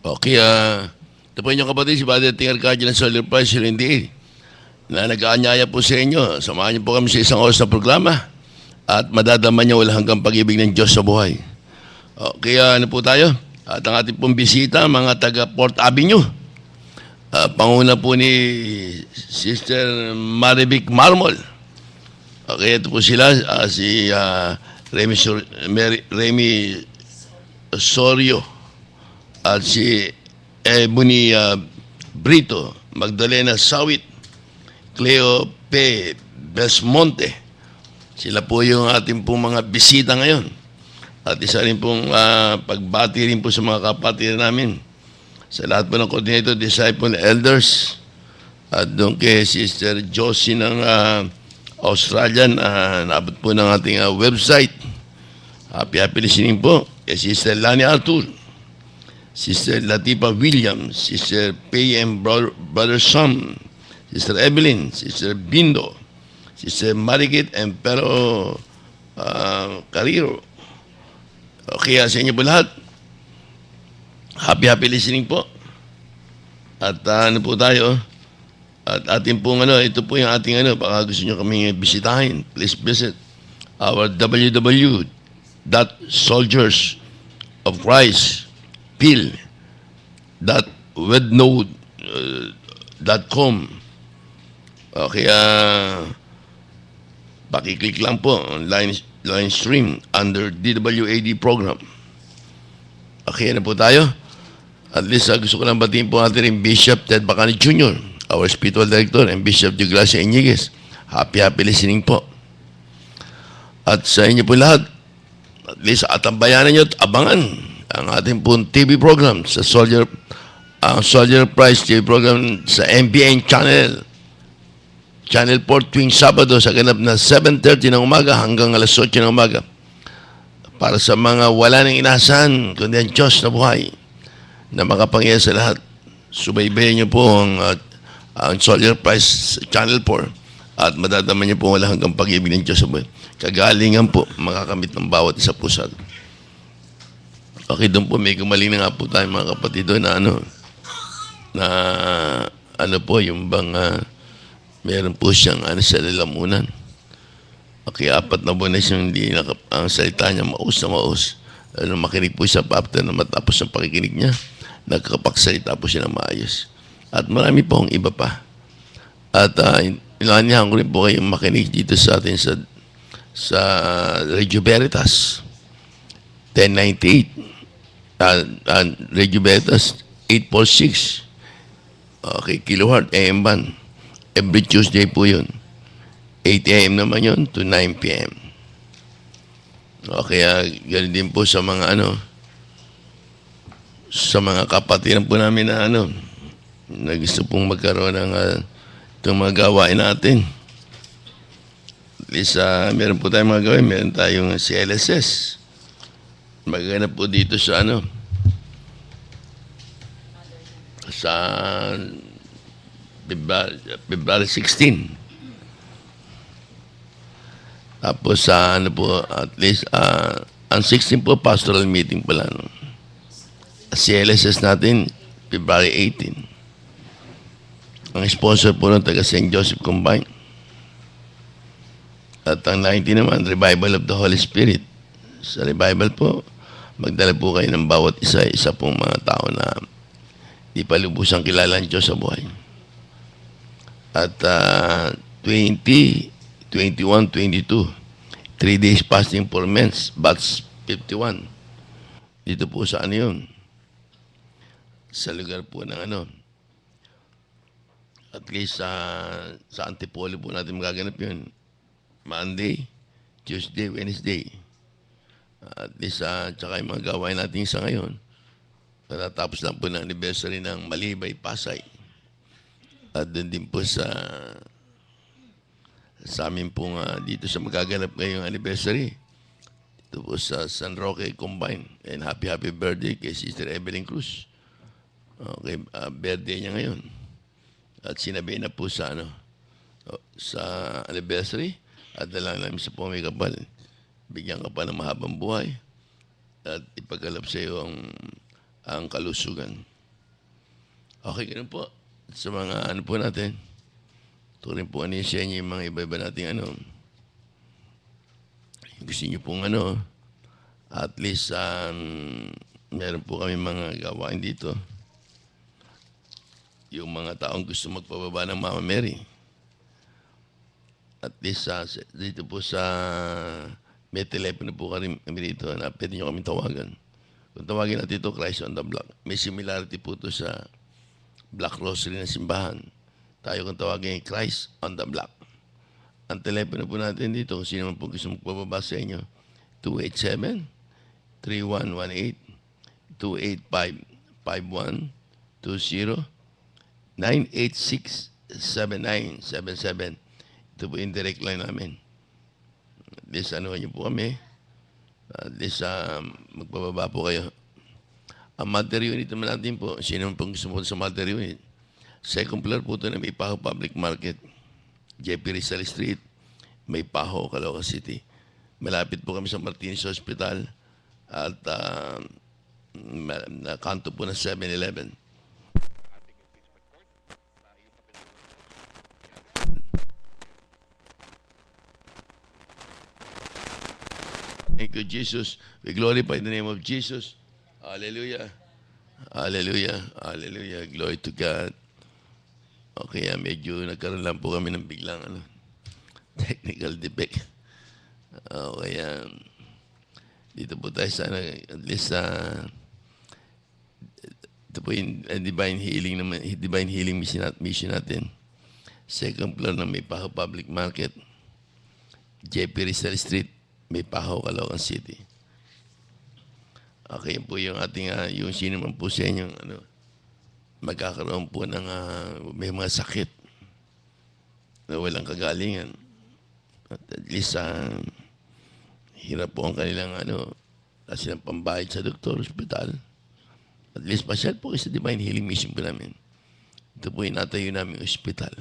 Okay, ito po inyong kapatid, si Father Tingar Arcadio ng Solar Prize, hindi na nag-aanyaya po sa inyo. Samahan niyo po kami sa isang oras na programa at madadama niyo wala hanggang pag-ibig ng Diyos sa buhay. Okay, ano po tayo? At ang ating pong bisita, mga taga Port Avenue. Panguna po ni Sister Marivic Marmol. Okay, ito po sila, si Remy Sorio at si Ebony Brito, Magdalena Sawit, Cleo P. Besmonte. Sila po yung ating pong mga bisita ngayon. At isa rin pong pagbati rin po sa mga kapatid namin. Sa lahat po ng coordinator, disciple, elders. At doon kay Sister Josie ng Australian, naabot po ng ating website. Happy listening po. Kay Sister Lani Artur, Sister Latifa Williams, Sister P.M. Brother Sam, Sister Evelyn, Sister Bindo, Sister Marikit, Pero Cariro. Okay, sa inyo po lahat. Happy listening po. At ano po tayo? At ating pong ito po yung ating baka gusto nyo kami bisitahin. Please visit our www.soldiersofchristpil.wednode.com. Okay, pakiclick lang po on line stream under DWAD program. Okay, na po tayo. At least gusto ko lang batiin po natin rin Bishop Ted Bacani Jr., our spiritual director, and Bishop De Gracia Iñiguez. Happy listening po. At sa inyo po lahat, at least atambayanan nyo at abangan ang ating pong TV program sa Soldier Prize TV program sa MBN Channel 4 tuwing Sabado sa ganap na 7:30 ng umaga hanggang alas 8 ng umaga. Para sa mga wala nang inasahan, kundi ang Diyos na buhay na makapangyarihan sa lahat, subaybayan niyo po ang Soldier Prize Channel 4 at madadama niyo po wala hanggang pag-ibig ng Diyos sa buhay. Kagalingan po makakamit ng bawat isa po sa okay, doon po may gumaling na nga po tayo mga kapatid doon na po yung bang meron po siyang sa lalamunan. Okay, 4 na buwan na siyang hindi ang salita niya maus na maus. Makinig po siya after na matapos ang pakikinig niya. Nagkakapagsalita po siya na maayos. At marami pong iba pa. At inanyahan ko rin po kayong makinig dito sa atin sa Radio Veritas 1098. Radio Veritas 846. Okay, kilohertz AM band. Every Tuesday po yun. 8 a.m. naman yun to 9 p.m. Kaya ganun din po sa mga sa mga kapatiran po namin na na gusto pong magkaroon ng itong mga gawain natin. At least meron po tayong mga gawin. Meron tayong CLSS. Maghanap po dito sa sa February 16. Tapos po, at least, ang 16 po, pastoral meeting pala. CLSS natin, February 18. Ang sponsor po ng taga St. Joseph Combined. At ang 19 naman, Revival of the Holy Spirit. Sa revival po, magdala po kayo ng bawat isa pong mga tao na di pa lubusang kilala ang Diyos sa buhay. At 20, 21, 22. 3 days fasting for men's, batch 51. Dito po sa yun? Sa lugar po ng at least sa Antipolo po natin magaganap yun. Monday, Tuesday, Wednesday. At least tsaka yung mga gawain natin sa ngayon. Tapos lang po ng anniversary ng Malibay, Pasay. At doon din po sa amin pong dito sa magaganap ngayong anniversary. Dito po sa San Roque Combine. And happy birthday kay Sister Evelyn Cruz. Okay, birthday niya ngayon. At sinabi na po sa sa anniversary at dalangin namin sa pumikabal. Bigyan ka pa ng mahabang buhay at ipagkalap sa iyo ang kalusugan. Okay, ganun po. Sa mga ano po natin, ito rin po ano yung sa inyo yung mga iba-iba nating ano. Gusto nyo pong ano, at least meron po kami mga gawain dito. Yung mga taong gusto magpababa ng Mama Mary. At least dito po sa may telepono po kami dito na pwede nyo kami tawagan. Kung tawagin natin ito, Christ on the Block. May similarity po ito sa Black Rosary na simbahan. Tayo kung tawagin Christ on the Block. Ang telepono po natin dito, kung sino man po gusto magpababa sa inyo, 287-3118, 285-5120, 986-7977. Ito po yung direct line namin. At least ano nyo po kami. At least magpababa po kayo. Ang mother unit naman natin po, sino man pong gusto mo sa mother unit. Second floor po ito na may Paho Public Market. JP Rizal Street, may Paho, Caloocan City. Malapit po kami sa Martinez Hospital at kanto po ng 7-Eleven. Thank you, Jesus. We glorify the name of Jesus. Hallelujah. Hallelujah. Hallelujah. Glory to God. Okay, medyo nagkaroon lang po kami ng biglang technical defect. Okay, dito po tayo sana at least ito po yung divine healing naman, divine healing mission natin. Second floor ng may Paho Public Market, JP Rizal Street, may Paho, Caloocan City. Okay, po yung ating yung sino man po sa inyo magkakaroon po ng may mga sakit na walang kagalingan. At least hirap po ang kanilang kasi ng pambayad sa doktor, ospital. At least pasyal po sa Divine Healing Mission po namin. Ito po yung natayo namin ospital.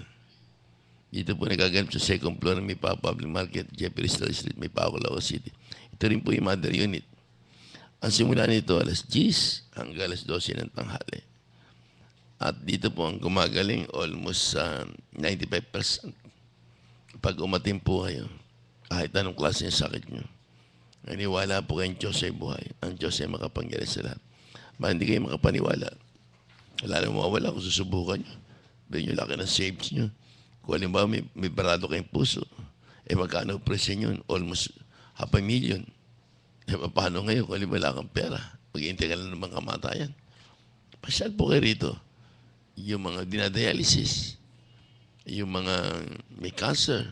Dito po nagaganap sa second floor ng may Paho Public Market, Jeffrey Street, may Paho, Caloocan City. Ito rin po yung mother unit. Ang simula nito alas 10 hanggang alas 12 ng tanghali. At dito po ang gumagaling almost 95%. Pag umating po kayo, kahit anong klase ng sakit nyo, naniwala po kayong Diyos ay buhay. Ang Diyos ay makapangyari sa lahat. Hindi kayo makapaniwala. Wala nang mawawala kung susubukan nyo. Bigyan nyo laki ng saves nyo. Kung halimbawa may barado kayong puso, magkano presyo yun? Almost 500,000. Paano ngayon kung halimbawa kang pera? Mag-iintay ka lang ng mga kamatayan. Pasyal po kayo rito. Yung mga dinadialysis, yung mga may cancer,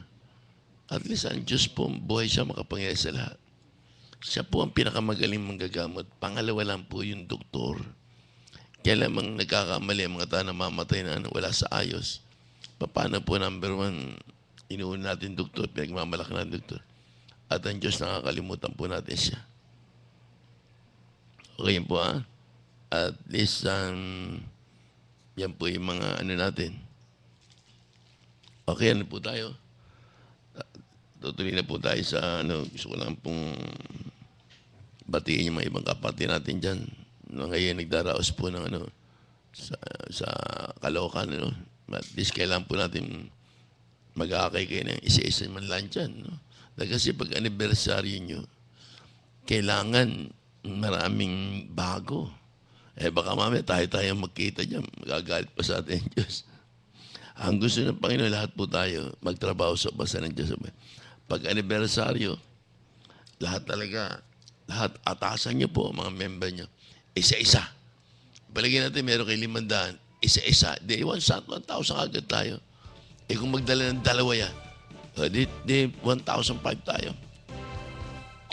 at least ang Diyos po, buhay siya, makapangyari sa lahat. Siya po ang pinakamagaling manggagamot. Pangalawa lang po yung doktor. Kaya lamang nagkakamali ang mga tao na mamatay na wala sa ayos. Paano po number one, inuuna natin doktor, pinagmamalaki natin doktor. At ang Diyos nakakalimutan po natin siya. Okay po At least yan po yung mga natin. Okay, po tayo. Tutuloy na po tayo sa gusto ko lang pong batiin yung mga ibang kapatid natin dyan. Ngayon nagdaraos po ng sa Caloocan. At least kailangan po natin mag-aakay kayo ng isa-isa man lang dyan. Kasi pag anniversary nyo, kailangan maraming bago. Baka mamaya tayo magkita dyan. Magagalit pa sa atin Diyos. Ang gusto ng Panginoon, lahat po tayo magtrabaho sa basa ng Diyos. Pag anibersaryo, lahat atasan nyo po, mga member nyo. Isa-isa. Palagyan natin, meron kayo 500, isa-isa. Di 1,000 agad tayo. Kung magdala ng dalawa yan, di 1,005 tayo.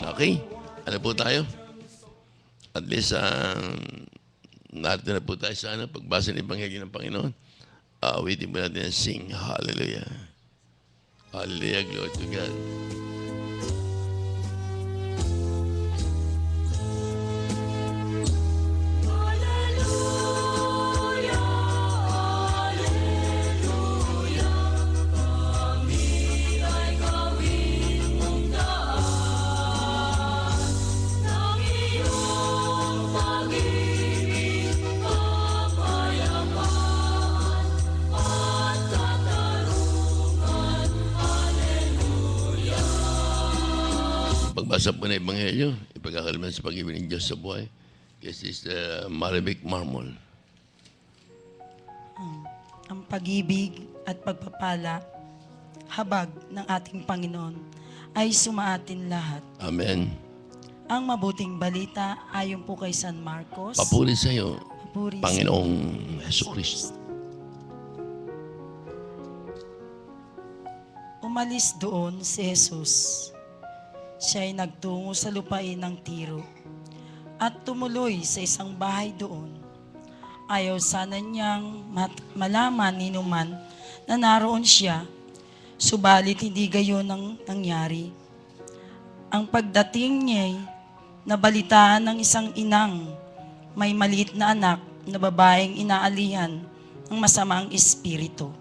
Okay? Ano po tayo? At least, narito na po tayo sa pagbasa ng Ebanghelyo ng Panginoon. Awitin po natin sing hallelujah. Hallelujah, glory to God. Magbasa po ng Ebanghelyo, ipagkakalaman sa pag-ibig ng Diyos sa buhay. Kay Sister Marivic Marmol. Ang pag-ibig at pagpapala, habag ng ating Panginoon ay sumaatin lahat. Amen. Ang mabuting balita ayon po kay San Marcos. Papuri sa iyo, Papuri sa- Panginoong Hesus Kristo. Umalis doon si Jesus. Siya ay nagtungo sa lupain ng Tiro at tumuloy sa isang bahay doon. Ayaw sana niyang malaman ni Numan na naroon siya, subalit hindi gayon ang nangyari. Ang pagdating niya'y nabalitaan ng isang inang may maliit na anak na babaeng inaalihan ng masamang espiritu.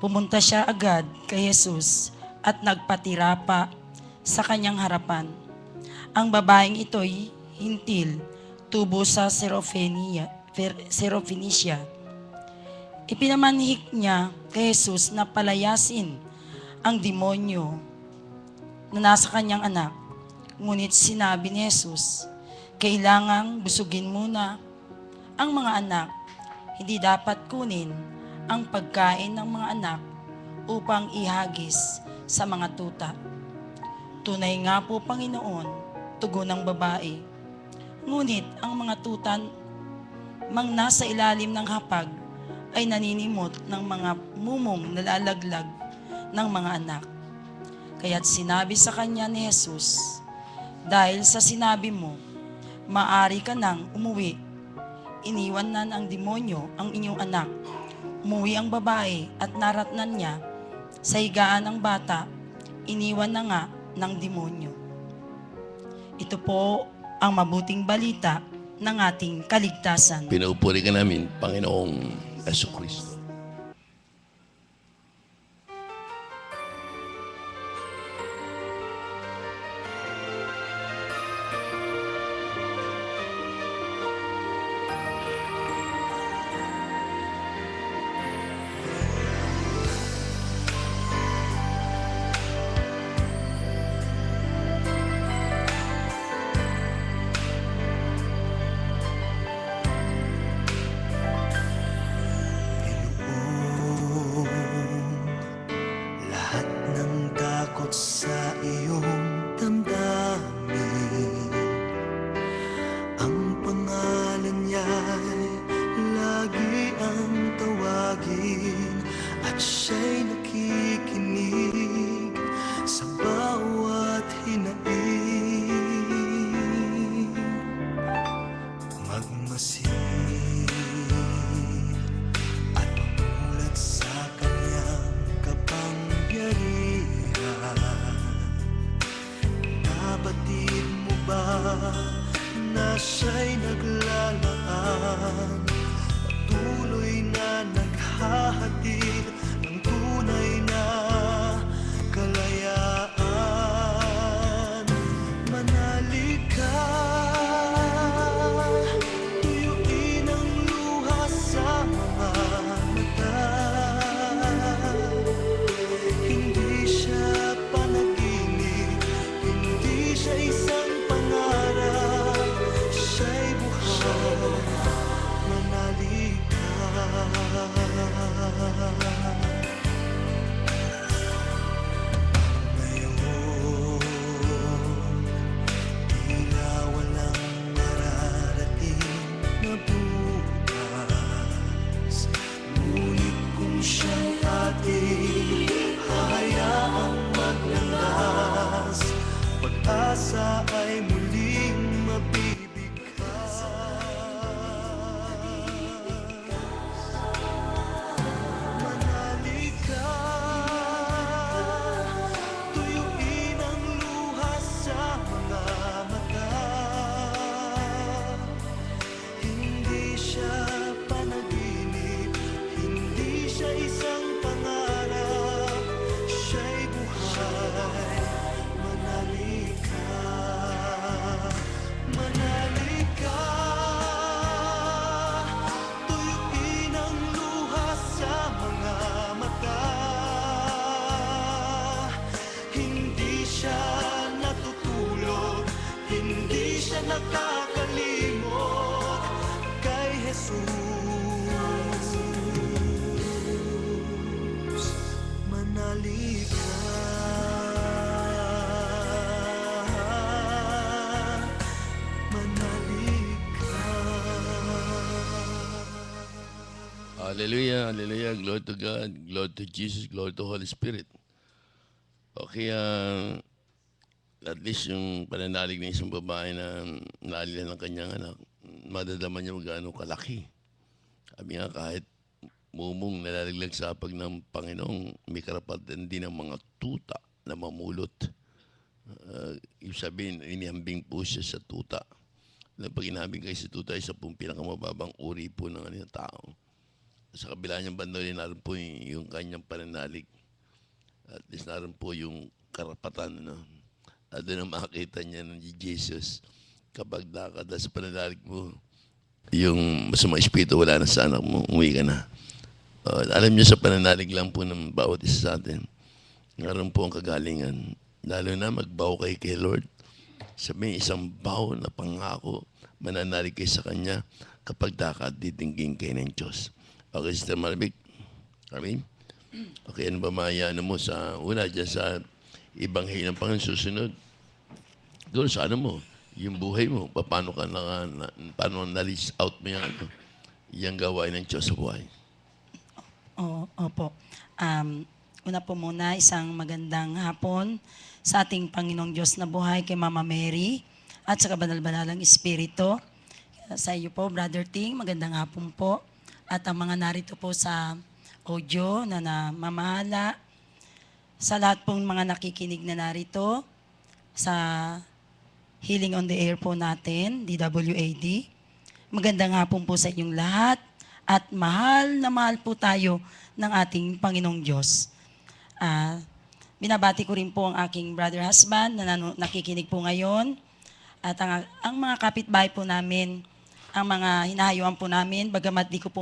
Pumunta siya agad kay Jesus at nagpatira pa sa kanyang harapan. Ang babaeng ito'y hintil, tubo sa Syrophoenicia. Ipinamanhik niya kay Jesus na palayasin ang demonyo na nasa kanyang anak. Ngunit sinabi ni Jesus, kailangang busugin muna ang mga anak. Hindi dapat kunin ang pagkain ng mga anak upang ihagis sa mga tuta. Tunay nga po, Panginoon, tugon ng babae. Ngunit ang mga tuta mang nasa ilalim ng hapag ay naninimot ng mga mumong nalalaglag ng mga anak. Kaya't sinabi sa kanya ni Jesus, dahil sa sinabi mo, maari ka nang umuwi. Iniwan na ng demonyo ang inyong anak. Umuwi ang babae at naratnan niya sa higaan ng bata, iniwan na nga ng demonyo. Ito po ang mabuting balita ng ating kaligtasan. Pinupuri ka namin, Panginoong Hesus Kristo. Lahat ng takot sa iyong damdamin, ang pangalan niya'y lagi ang tawagin, at siya'y nakikinig sa bawat hinaing. Magmasid at mamulat sa kanyang kapangyarihan. Nabatid mo ba na siya'y naglalaan, patuloy na naghahatid ng tunay na kalayaan? Manalig ka, tuyuin ang luha sa mga mata. Hindi siya panaginip, hindi siya isang pangarap, siya'y buhay. Manalig ka. Ngayon, tila walang mararating na bukas, ngunit kung siyang ating hahayaang maglandas, pag-asa ay muling mabibigkas. Manalig ka, tuyuin ang luha sa mga mata. Hindi siya panaginip, hindi siya isang pangarap, siya'y buhay. Manalig ka. nakakalimot kay Jesus. Manalig ka, manalig ka. Hallelujah, hallelujah. Glory to God, glory to Jesus, glory to Holy Spirit. Okay, at least yung pananalig ng isang babae na naalila ng kanyang anak, madadama niya gaano kalaki. Sabi nga, kahit mumong nalalaglag sa apag ng Panginoong, may karapatan din ng mga tuta na mamulot. Ibig sabihin, inihambing po siya sa tuta. Pag inihambing kayo sa tuta, isa pong pinakamababang uri po ng tao. Sa kabila niyang banda rin, naroon po yung kanyang pananalig. At least naroon po yung karapatan. No? At doon ang makakita niya ng Jesus. Kapag nakakada sa pananalig mo, yung masamang espiritu wala na sa anak mo, umuwi ka na. Alam niyo sa pananalig lang po ng bawat isa sa atin. Naroon po ang kagalingan. Lalo na magbaw kayo kay Lord. Sabihin, isang baw na pangako, mananalig kayo sa Kanya kapag ditinggin kayo ng Diyos. Okay, Sister Marvic? Amen? Okay, ano ba mayano mo sa una dyan sa Ebanghelyo ng Panginoon susunod? Doon sa ano mo, yung buhay mo, paano ka paano na-list out mo yung gawain ng Diyos sa buhay? Opo. Una po muna, isang magandang hapon sa ating Panginoong Diyos na buhay kay Mama Mary at sa kabanal-banalang Espiritu. Sa iyo po, Brother Ting, magandang hapon po. At ang mga narito po sa audio na namamahala, sa lahat pong mga nakikinig na narito, sa Healing on the Air po natin, DWAD. Magandang hapon po sa inyong lahat at mahal na mahal po tayo ng ating Panginoong Diyos. Binabati ko rin po ang aking brother husband na nakikinig po ngayon at ang mga kapitbahay po namin, ang mga hinahayuan po namin, bagamat di ko po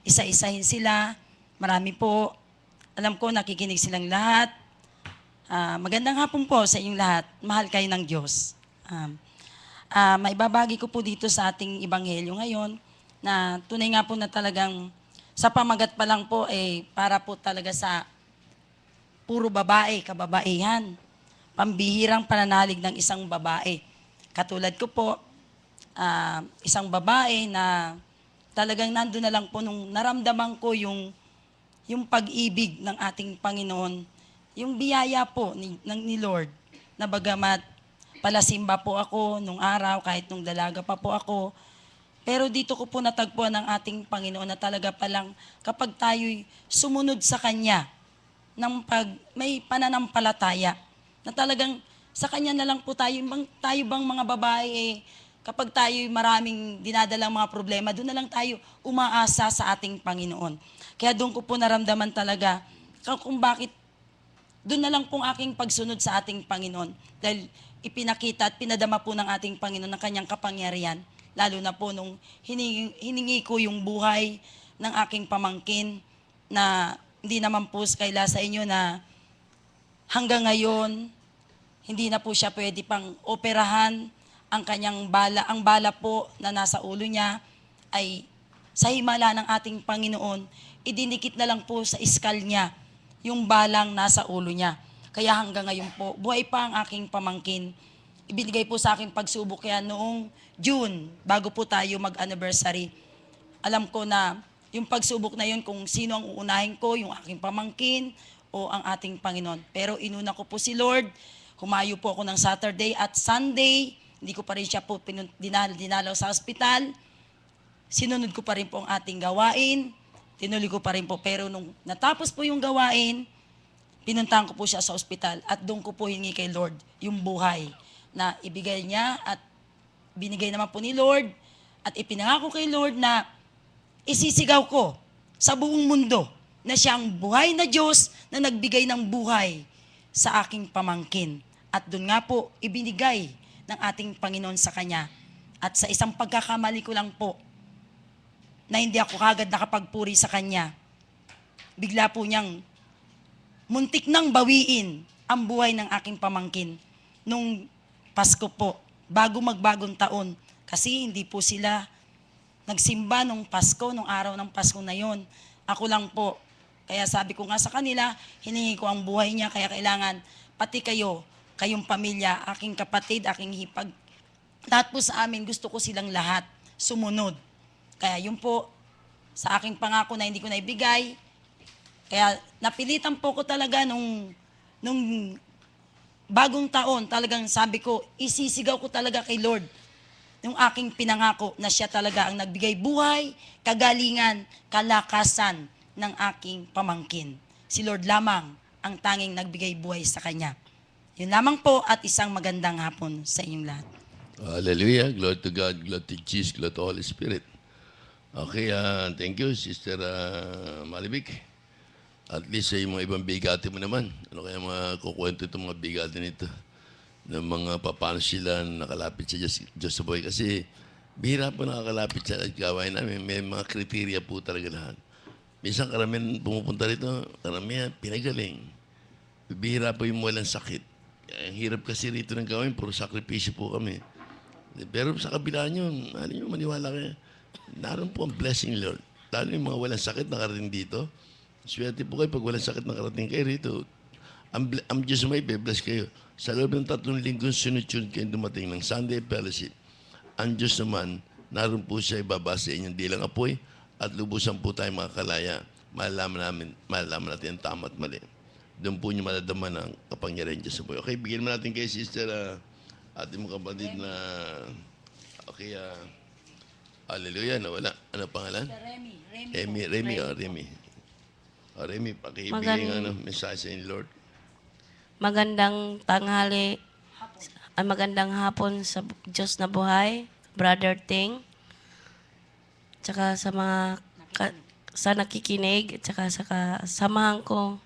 isa-isahin sila. Marami po. Alam ko, nakikinig silang lahat. Magandang hapon po sa inyong lahat. Mahal kayo ng Diyos. Maibabagi ko po dito sa ating Ebanghelyo ngayon na tunay nga po na talagang sa pamagat pa lang po, para po talaga sa puro babae, kababaihan. Pambihirang pananalig ng isang babae. Katulad ko po, isang babae na talagang nandun na lang po nung naramdaman ko yung pag-ibig ng ating Panginoon, yung biyaya po ni Lord, na bagamat palasimba po ako nung araw, kahit nung dalaga pa po ako, pero dito ko po natagpuan ng ating Panginoon na talaga palang kapag tayo'y sumunod sa Kanya, may pananampalataya, na talagang sa Kanya na lang po tayo bang mga babae, kapag tayo'y maraming dinadalang mga problema, doon na lang tayo umaasa sa ating Panginoon. Kaya doon ko po naramdaman talaga kung bakit doon na lang pong aking pagsunod sa ating Panginoon. Dahil ipinakita at pinadama po ng ating Panginoon ng Kanyang kapangyarihan. Lalo na po nung hiningi ko yung buhay ng aking pamangkin na hindi naman po kaila sa inyo na hanggang ngayon, hindi na po siya pwede pang operahan. Ang kanyang bala, ang bala po na nasa ulo niya ay sa himala ng ating Panginoon, idinikit na lang po sa iskal niya yung balang nasa ulo niya. Kaya hanggang ngayon po, buhay pa ang aking pamangkin. Ibinigay po sa aking pagsubok kaya noong June, bago po tayo mag-anniversary. Alam ko na yung pagsubok na yun, kung sino ang uunahin ko, yung aking pamangkin o ang ating Panginoon. Pero inuna ko po si Lord, humayo po ako ng Saturday at Sunday, hindi ko pa rin siya po dinalaw sa ospital. Sinunod ko pa rin po ang ating gawain. Tinuloy ko pa rin po. Pero nung natapos po yung gawain, pinuntahan ko po siya sa ospital at doon ko po hingi kay Lord yung buhay na ibigay niya at binigay naman po ni Lord at ipinangako kay Lord na isisigaw ko sa buong mundo na siya ang buhay na Diyos na nagbigay ng buhay sa aking pamangkin. At doon nga po ibinigay ng ating Panginoon sa kanya. At sa isang pagkakamali ko lang po, na hindi ako kagad nakapagpuri sa kanya, bigla po niyang muntik nang bawiin ang buhay ng aking pamangkin nung Pasko po. bago magbagong taon. Kasi hindi po sila nagsimba nung Pasko, nung araw ng Pasko na yon. Ako lang po. Kaya sabi ko nga sa kanila, hiningi ko ang buhay niya, kaya kailangan pati kayo, kayong pamilya, aking kapatid, aking hipag, lahat po sa amin, gusto ko silang lahat sumunod. Kaya yun po, sa aking pangako na hindi ko naibigay, kaya napilitan po ko talaga nung bagong taon, talagang sabi ko, isisigaw ko talaga kay Lord yung aking pinangako na siya talaga ang nagbigay buhay, kagalingan, kalakasan ng aking pamangkin. Si Lord lamang ang tanging nagbigay buhay sa kanya. Yun lamang po at isang magandang hapon sa inyong lahat. Hallelujah. Glory to God. Glory to Jesus. Glory to Holy Spirit. Okay, thank you, Sister Malibik. At least sa mga ibang bigati mo naman. Ano kaya mga kukwento itong mga bigati nito? Ng mga paano sila nakalapit sa Diyos sa buhay. Kasi bihira po nakakalapit sa gawain namin. May mga kriteria po talaga lahat. Minsan karamihan pumupunta rito, karamihan pinagaling. Bihira po yung walang sakit. Ang hirap kasi rito ng gawin, puro sakripisyo po kami. Pero sa kabila nyo, ano nyo, maniwala kayo, naroon po ang blessing, Lord. Lalo yung mga walang sakit nakarating dito. Swerte po kayo pag walang sakit nakarating kayo rito. Ang Diyos may bless kayo. Sa loob ng 3 linggo, sunod-sunod kayo dumating ng Sunday Fellowship. Ang Diyos naman, naroon po siya ibabasa inyong dilang apoy at lubusan po tayo mga kalaya. Malalaman natin ang tama at mali. Doon po niyo maladama ng kapangyarihan Diyos sa buhay. Okay, bigyan mo natin kay Sister, ating mga kapatid na, okay, hallelujah, nawala. Ano pangalan? Remy. Remy, pakibigay ng mensahe sa inyo, Lord. Magandang tanghali, magandang hapon sa Diyos na buhay, Brother Ting, tsaka sa mga sa nakikinig, tsaka sa kasamahan ko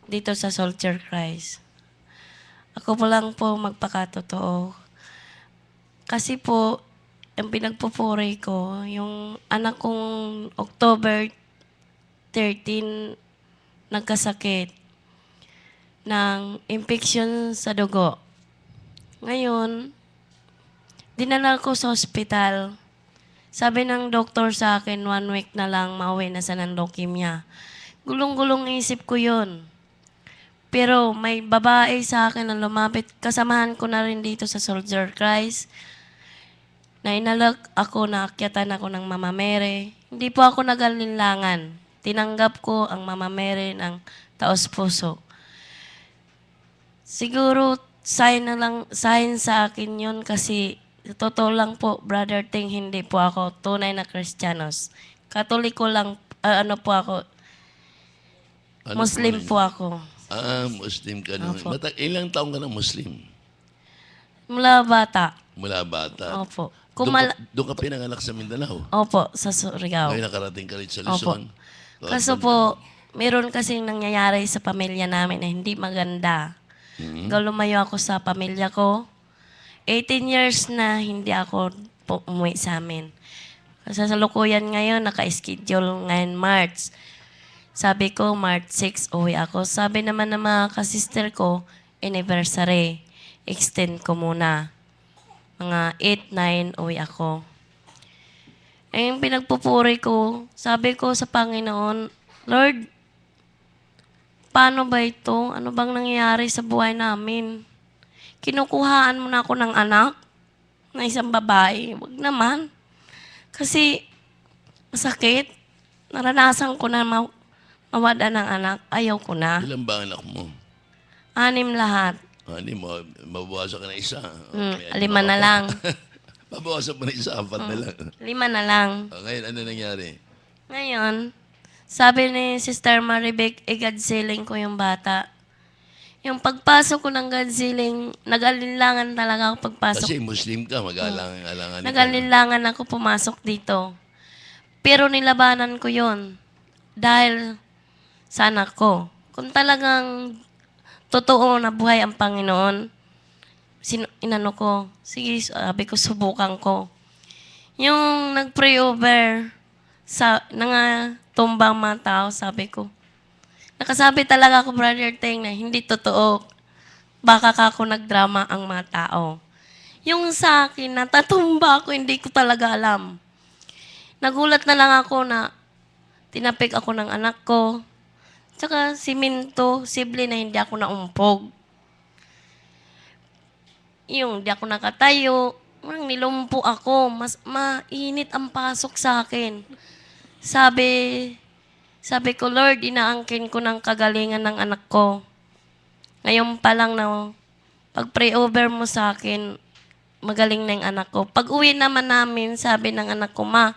dito sa Soldier Christ. Ako po lang po magpakatotoo. Kasi po, ang pinagpupuri ko, yung anak kong October 13 nagkasakit ng infection sa dugo. Ngayon, dinala ko sa ospital. Sabi ng doktor sa akin, 1 week na lang mauwi na sa ng leukemia. Gulong-gulong isip ko yun. Pero may babae sa akin na lumapit. Kasamahan ko na rin dito sa Soldier Christ. Na inalag ako, naakyatan ako ng Mama Mary. Hindi po ako nagalinlangan. Tinanggap ko ang Mama Mary ng taos puso. Siguro, sign sa akin yun kasi totoo lang po, Brother Ting, hindi po ako tunay na Kristiyanos. Katoliko lang, po ako. Ano Muslim po ako. Muslim ka na. Opo. Ilang taong ka na Muslim? Mula bata. Mula bata. Opo. Doon ka pinanganak sa Mindanao. Opo, sa Surigao. Ngayon nakarating ka rin sa Opo. Luzon. Kaso po, meron kasing nangyayari sa pamilya namin na hindi maganda. Lumayo ako sa pamilya ko. 18 years na hindi ako umuwi sa amin. Sa salukuyan ngayon, naka-schedule ngayon March. Sabi ko, March 6, uwi ako. Sabi naman ng mga kasister ko, anniversary. Extend ko muna. Mga 8, 9, uwi ako. Yung pinagpupuri ko, sabi ko sa Panginoon, Lord, paano ba ito? Ano bang nangyayari sa buhay namin? Kinukuhaan mo na ako ng anak na isang babae. Wag naman. Kasi masakit. Naranasan ko na mawala ng anak. Ayaw ko na. Ilan ba anak mo? 6 lahat. Hindi mo, mabawasan ka na isa. 5 na lang. Mabawasan mo na isa, 4 na lang. 5 na lang. Ngayon, ano nangyari? Ngayon, sabi ni Sister Maribek, i-Godzilling ko yung bata. Yung pagpasok ko ng Godzilling, nag-alinlangan talaga ako pagpasok. Kasi Muslim ka, mag-alangan. Nag-alinlangan ako pumasok dito. Pero nilabanan ko yon dahil sa anak ko. Kung talagang totoo na buhay ang Panginoon, inano ko, sige, sabi ko, subukan ko. Yung nag-pray over sa tumbang mga tao, sabi ko, nakasabi talaga ako, Brother Teng, na hindi totoo. Baka ka ako nagdrama ang mga tao. Yung sa akin, natatumba ako, hindi ko talaga alam. Nagulat na lang ako na tinapik ako ng anak ko. Tsaka siminto, sible na hindi ako naumpog. Yung di ako nakatayo, parang nilumpo ako. Mas mainit ang pasok sa akin. Sabi ko, Lord, inaangkin ko ng kagalingan ng anak ko. Ngayon pa lang na pag-pray over mo sa akin, magaling na yung anak ko. Pag uwi naman namin, sabi ng anak ko, Ma,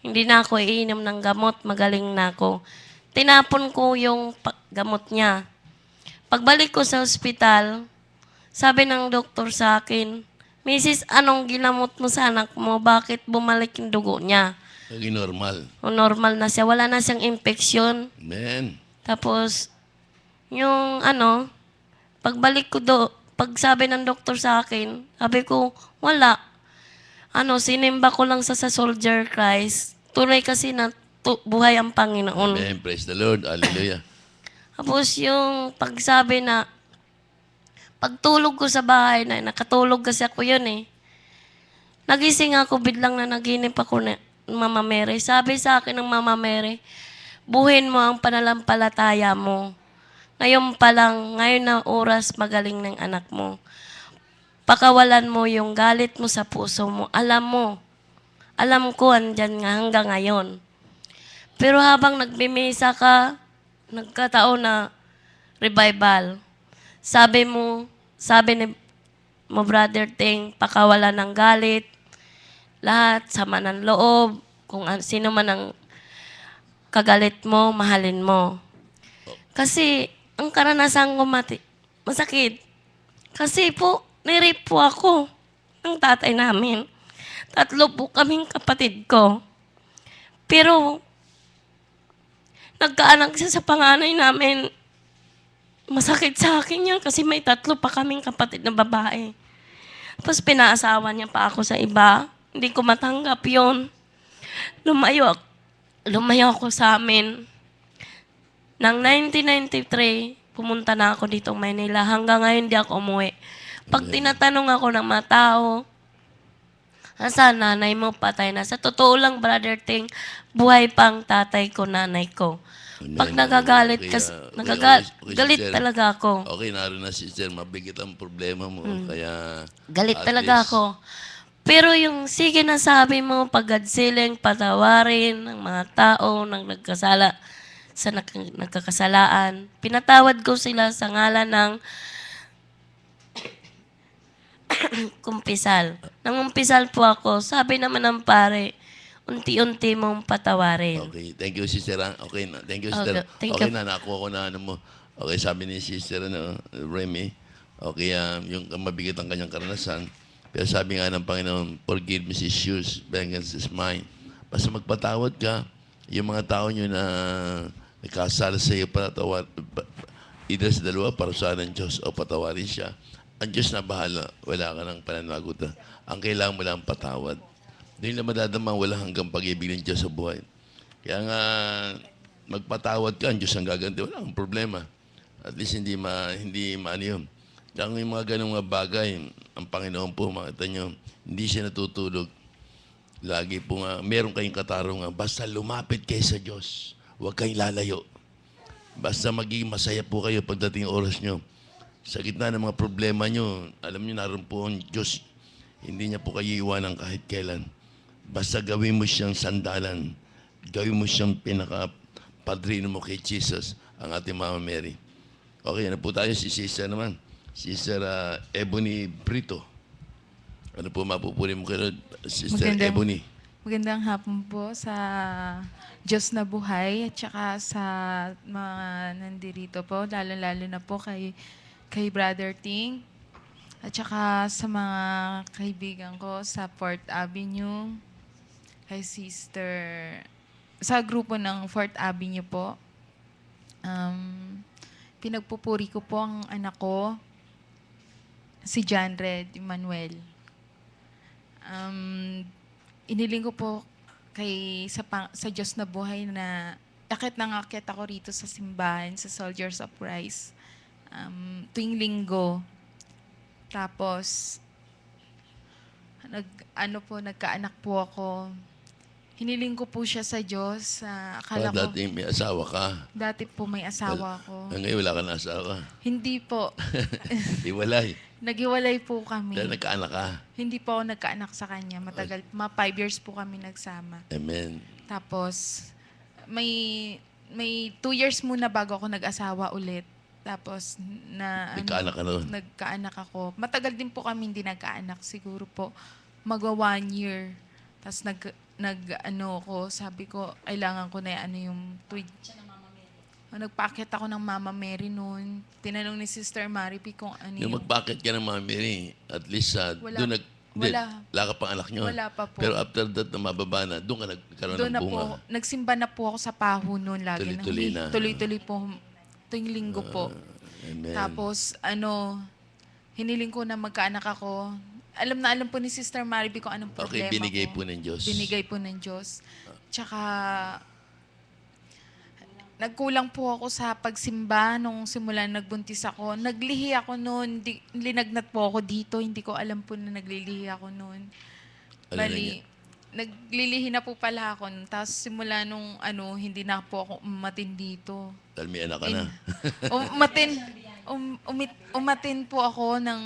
hindi na ako iinom ng gamot, magaling na ako. Tinapon ko yung gamot niya. Pagbalik ko sa ospital, sabi ng doktor sa akin, Mrs., anong ginamot mo sa anak mo? Bakit bumalik yung dugo niya? Naging normal. O normal na siya, wala na siyang infeksyon. Amen. Tapos, yung pagbalik ko pag sabi ng doktor sa akin, sabi ko, wala. Sinimba ko lang sa Soldier Christ. Tunay kasi na buhay ang Panginoon. Amen. Praise the Lord. Hallelujah. Tapos yung pagsabi na, pagtulog ko sa bahay na, nakatulog kasi ako yun eh. Nagising ako, biglang na naginip ako na Mama Mary. Sabi sa akin ng Mama Mary, buhin mo ang pananampalataya mo. Ngayon pa lang, ngayon na oras, magaling ng anak mo. Pakawalan mo yung galit mo sa puso mo. Alam ko, andyan nga hanggang ngayon. Pero habang nagbimisa ka, nagkataon na revival. Sabi ni mo, Brother Ting, pakawalan ng galit, lahat, sama ng loob, kung sino man ang kagalit mo, mahalin mo. Kasi, ang karanasan ko masakit. Kasi po, nirape po ako ng tatay namin. 3 po kaming kapatid ko. Pero, nagkaanak siya sa panganay namin. Masakit sa akin yan kasi may 3 pa kaming kapatid na babae. Tapos pinaasawa niya pa ako sa iba. Hindi ko matanggap yon. Lumayo ako sa amin. Nang 1993, pumunta na ako dito sa Manila. Hanggang ngayon hindi ako umuwi. Pag tinatanong ako ng mga tao, saan nanay mo, patay na. Sa totoo lang, Brother Ting, buhay pang tatay ko, nanay ko. Pag nagagalit, galit sister. talaga ako. Okay, naroon na sister. Mabigat ang problema mo. Kaya, Galit at talaga least, ako. Pero yung sige na sabi mo, pag-adsiling, patawarin ng mga tao nang nagkasala sa nagkakasalaan. Pinatawad ko sila sa ngalan ng kumpisal. Nang umpisal po ako, sabi naman ng pare, unti-unti mong patawarin. Okay, thank you sister. Okay na. Thank you Okay, sister. thank Okay you. na, nakuha ko na mo. Okay, sabi ni sister Remy, okay, yung mabigat ang kanyang karanasan. Pero sabi nga ng Panginoon, forgive me his issues, vengeance is mine. Basta magpatawad ka, yung mga tao nyo na nagkasala sa iyo, either sa dalawa, parusahan ng Diyos o patawarin siya. Ang Diyos na bahala, wala ka ng pananagutan. Ang kailangan mo lang patawad. Doon lang madadama, wala hanggang pag-ibig ng Diyos sa buhay. Kaya nga, magpatawad ka, ang Diyos ang gaganti. Wala kang problema. At least hindi maano yun. Kaya yung mga ganong mga bagay, ang Panginoon po, makita nyo, hindi siya natutulog. Lagi po nga, meron kayong katarungan, basta lumapit kayo sa Diyos. Huwag kayong lalayo. Basta magiging masaya po kayo pagdating oras nyo. Sa gitna ng mga problema nyo, alam nyo, naroon po ang Diyos. Hindi niya po kayo iwanan kahit kailan. Basta gawin mo siyang sandalan. Gawin mo siyang pinaka-padrino mo kay Jesus, ang ating Mama Mary. Okay, ano po tayo? Si Sister naman. Sister Ebony Brito. Ano po mapupuri mo kayo, Sister Ebony? Magandang hapon po sa Diyos na buhay at saka sa mga nandirito po, lalo-lalo na po kay Brother Ting at saka sa mga kaibigan ko sa 4th Avenue, kay Sister, sa grupo ng 4th Avenue po. Pinagpupuri ko po ang anak ko, si John Red Emmanuel. Iniling ko po sa Diyos na buhay na akit ako rito sa simbahan, sa Soldiers of Christ, tuwing linggo. Tapos, nagkaanak po ako. Hiniling ko po siya sa Diyos. Akala ko, Dati may asawa ka. dati po may asawa ako. Ngayon wala ka na asawa. Hindi po. Iwalay. Naghiwalay po kami. Dahil nagkaanak ka. Hindi po ako nagkaanak sa kanya. Matagal, 5 years po kami nagsama. Amen. Tapos, may 2 years muna bago ako nag-asawa ulit. Tapos, Nagkaanak ka noon? Nagkaanak ako. Matagal din po kami hindi nagkaanak. Siguro po, magwa 1 year. Tapos, sabi ko, kailangan ko na yung tweet. Nagpacket ako ng Mama Mary noon. Tinanong ni Sister Maripi kung ano Yung mag-bucket ka ng Mama Mary, at least doon wala ka pang anak nyo. Wala pa po. Pero after that na mababa na, doon ka nagkaroon Doon ng na bunga. po, nagsimba na po ako sa paho noon lagi. Tuloy-tuloy na. Tuloy-tuloy po. Tuwing linggo po. Amen. Tapos, hiniling ko na magkaanak ako. Alam po ni Sister Mariby kung anong problema Okay, binigay ko. po ng Diyos. Binigay po ng Diyos. Tsaka, nagkulang po ako sa pagsimba nung simula nagbuntis ako. Naglihi ako noon. Linagnat po ako dito. Hindi ko alam po na naglilihi ako noon. Ano Bali, naglilihi na po pala ako. Tapos simula nung hindi na po ako umatin dito. Dahil may anak ka na. Umatin po ako ng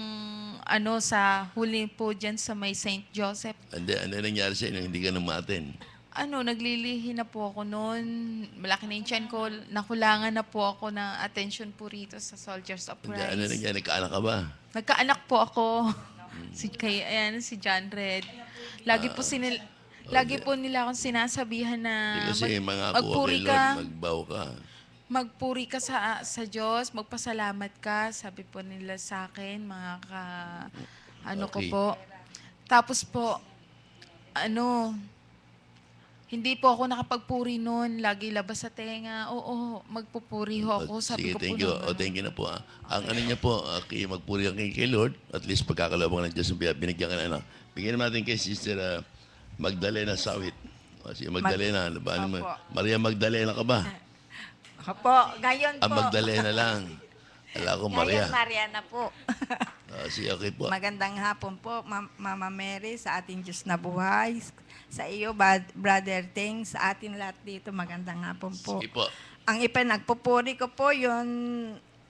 sa huli po dyan sa may St. Joseph. Ano nangyari sa'yo nung hindi ka numatin? Naglilihi na po ako noon. Malaki na yung tiyan ko. Nakulangan na po ako ng attention po rito sa Soldiers of Christ. Ano nangyari? Nagkaanak ka ba? Nagkaanak po ako. si John Red. Lagi po nila akong sinasabihan na Kasi mga magpuri kay Lord, magbaw ka. Magpuri ka sa Diyos, magpasalamat ka, sabi po nila sa akin, mga ko Okay. po. Tapos po, hindi po ako nakapagpuri noon, lagi labas sa tenga. Oo, magpupuri ho ako, sabi Sige, ko thank po you. naman. Thank you na po. Ang niya po, magpuri ka kay Lord, at least pagkakalabang ng Diyos ang binigyan ka na anak. Bigyan natin kay Sister Magdalena Sawit. Si Magdalena, Opo. Maria Magdalena ka ba? Opo, ngayon po. Magdalena lang. Ala ko Maria. Ngayon, Mariana po. Sige, okay po. Magandang hapon po, Mama Mary, sa ating Diyos na buhay. Sa iyo, Brother Ting, sa atin lahat dito, magandang hapon po. Sige po. Ang ipinagpupuri ko po, yun,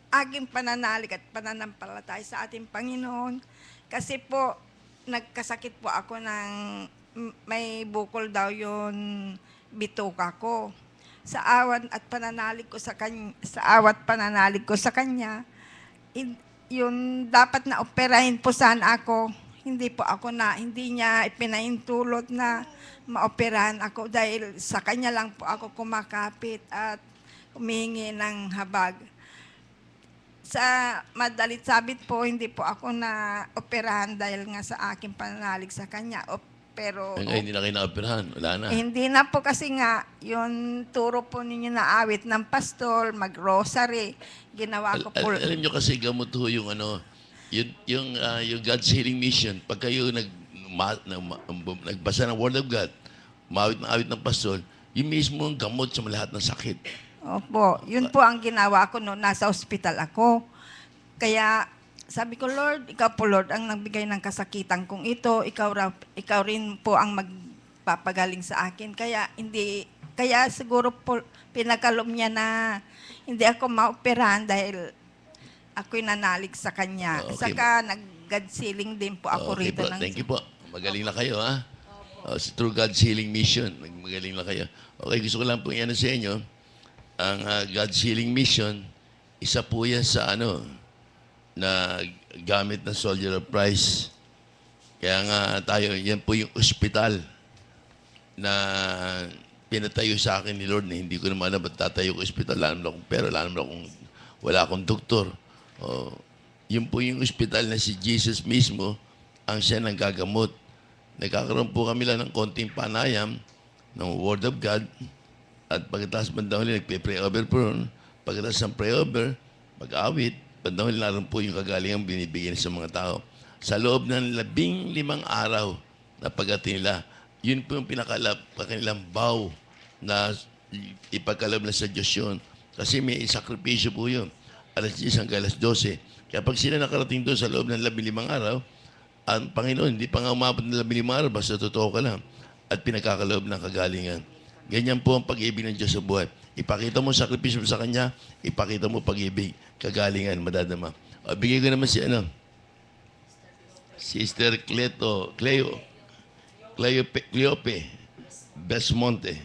aking pananalig at pananampalatay sa ating Panginoon. Kasi po, nagkasakit po ako ng, may bukol daw yun, bituka ko. Sa awat at pananalig ko sa kanya, yun dapat na operahin po sana ako. Hindi niya ipinaintulot na maoperahan ako dahil sa kanya lang po ako kumakapit at humihingi ng habag. Sa madalit sabit po, hindi po ako na operahan dahil nga sa aking pananalig sa kanya. Pero Hindi na kayo na-operahan. Wala na. hindi na po kasi nga, yung turo po ninyo na awit ng pastol, mag-rosary, ginawa ko po. Alam nyo kasi gamot ho yung yung God's Healing Mission. Pag kayo nagbasa ng Word of God, awit ng pastol, yung mismo ang gamot sa lahat ng sakit. Opo, yun po ang ginawa ko noon, nasa ospital ako. Kaya sabi ko, Lord, ikaw po Lord ang nagbigay ng kasakitan kong ito, ikaw rin po ang magpapagaling sa akin. Kaya siguro po pinagkaloob niya na hindi ako maoperahan dahil ako'y nanalig sa kanya. Okay. Saka nag-God sealing din po ako Okay rito. po. Thank you po. Magaling na kayo, ha? Through God's Healing Mission. Magaling na kayo. Okay, gusto ko lang po yan sa inyo. Ang God's Healing Mission, isa po yan sa na gamit ng Soldier of Christ. Kaya nga tayo, yan po yung ospital na pinatayo sa akin ni Lord na hindi ko naman alam ba't tatayo ko ospital. Wala akong doktor. Yun po yung ospital na si Jesus mismo ang siya nang gagamot. Nagkakaroon po kami lang ng konting panayam ng Word of God at pagkatapos bandang huli, nagpe-pray over po ron. Pagkatapos ng pray over, pag-awit, bandang huli naroon po yung kagalingang binibigyan sa mga tao. Sa loob ng 15 araw na pagdating nila, yun po yung kanilang vow na ipagkaloob na sa Diyos yun. Kasi may sakripisyo po yun. Alas 10 hanggang alas 12. Kaya pag sila nakarating doon sa loob ng 15 araw, ang Panginoon, hindi pa nga umabot ng 15 araw, basta totoo ka lang. At pinagkakaloob ng kagalingan. Ganyan po ang pag-ibig ng Diyos sa buhay. Ipakita mo sakripisyo sa Kanya, ipakita mo pag-ibig, kagalingan, madadama. O, bigay ko naman si Sister Cleope Besmonte.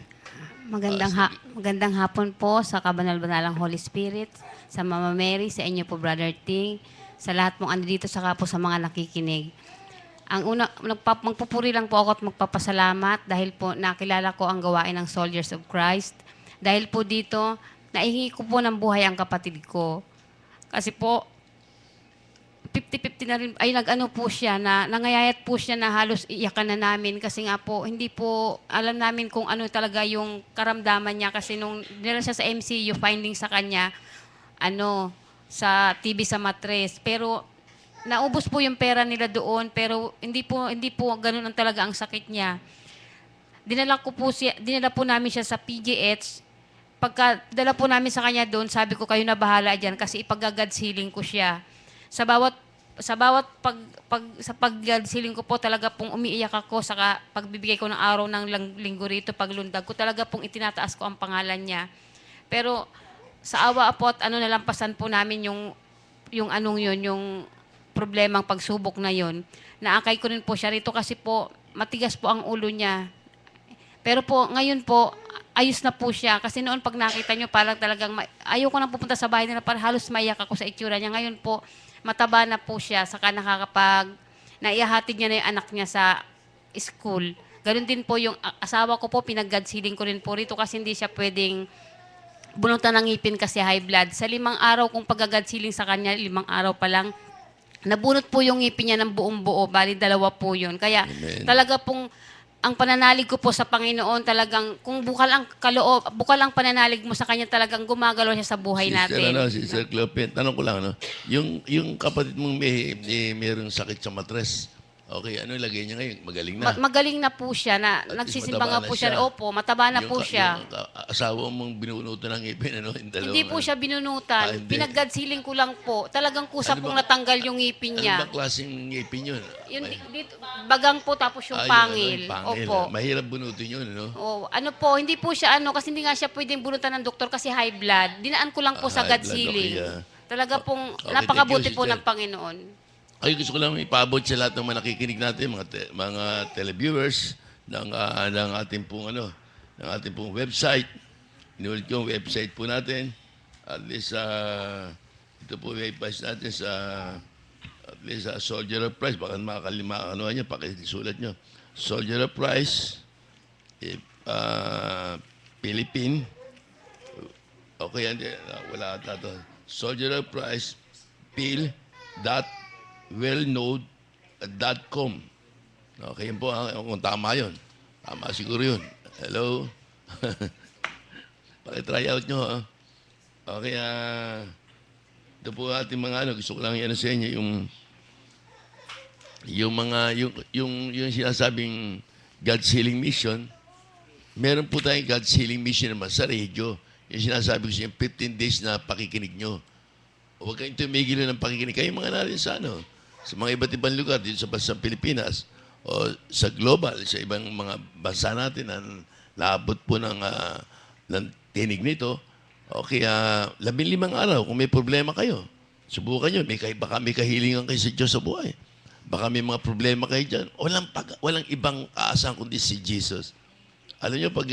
Magandang hapon po sa kabanal-banalang Holy Spirit, sa Mama Mary, sa inyo po Brother Ting, sa lahat mong andito saka po sa mga nakikinig. Ang una, magpupuri lang po ako at magpapasalamat dahil po nakilala ko ang gawain ng Soldiers of Christ. Dahil po dito, naihingi ko po ng buhay ang kapatid ko. Kasi po, 50-50 na rin, ay nag-ano po siya, nangayayat po siya na halos iyakan na namin kasi nga po, hindi po alam namin kung ano talaga yung karamdaman niya kasi nung nila siya sa MCU, finding sa kanya, sa TB sa matres. Pero naubos po yung pera nila doon, pero hindi po ganun ang talaga ang sakit niya. Dinala po namin siya sa PGH. Pagka dala po namin sa kanya doon, sabi ko kayo na bahala diyan kasi ipag-God's healing ko siya. Sa pag-God's healing ko po talaga pong umiiyak ako saka pagbibigay ko ng araw ng linggo rito, paglundag ko talaga pong itinataas ko ang pangalan niya. Pero sa awa po at nalampasan po namin yung problemang pagsubok na yon. Naakay ko rin po siya rito kasi po matigas po ang ulo niya. Pero po ngayon po ayos na po siya kasi noon pag nakita niyo parang talagang ayaw ko nang pupunta sa bahay nila para halos maiyak ako sa itsura niya. Ngayon po mataba na po siya saka naihahatid niya na yung anak niya sa school. Ganun din po yung asawa ko po, pinag-God's healing ko rin po rito kasi hindi siya pwedeng bunutan ng ngipin kasi high blood. Sa 5 araw kung pag-God's healing sa kanya, 5 araw pa lang, nabunot po yung ngipin niya ng buong buo, bali 2 po yun. Kaya Amen. talaga pong ang pananalig ko po sa Panginoon talagang kung bukal ang pananalig mo sa kanya talagang gumagalaw siya sa buhay natin. Sister Cleope, tanong ko lang, yung kapatid mong mayroong sakit sa matres, okay, ano ilagay niya ngayon? Magaling na. Magaling na po siya, At nagsisimba mataba nga na po siya. siya. Opo, mataba na po siya. Yung asawa mong binunutan ng ngipin, yung dalawa. Hindi po siya binunutan. Hindi. Pinag-God's healing ko lang po. Talagang kusa Ano pong ba- natanggal yung ngipin Ano niya. bang klaseng ngipin yun? Yung dito, bagang po tapos yung pangil. Pangil. Opo. Mahirap bunutin yun, no? Hindi po siya kasi hindi nga siya pwedeng bunutan ng doktor kasi high blood. Dinaan ko lang po sa High God's blood, healing. okay, Talaga pong Okay, napakabuti thank you, po sister. ng Panginoon. Ay, gusto ko lang ipaabot sa lahat ng mga nakikinig natin, mga televiewers ng ating pong ng ating pong website. Inulit ko yung website po natin. At least ito po yung website natin at least sa Soldier of Christ. Baka makakalimutan niyo, pakisulat niyo. Soldier of Christ, Philippine. Okay, wala ata ito. Soldier of Christ, wellknown.com. Okay, yun po. Kung tama yun. Tama siguro yun. Hello? Pakitry out nyo, ha? Okay, ito po ating mga gusto ko lang sa inyo, yung sinasabing God's Healing Mission. Meron po tayong God's Healing Mission naman sa radio. Yung sinasabi ko sa inyo, 15 days na pakikinig nyo. Huwag kayong tumigil ng pakikinig. Kayo mga narin sa sa mga iba't ibang lugar dito sa Pilipinas o sa global, sa ibang mga bansa natin na naabot po ng tinig nito. O kaya 15 araw, kung may problema kayo, subukan nyo. Baka may kahilingan kayo sa Diyos sa buhay. Baka may mga problema kayo dyan. Walang ibang aasahan kundi si Jesus. Alam nyo, pag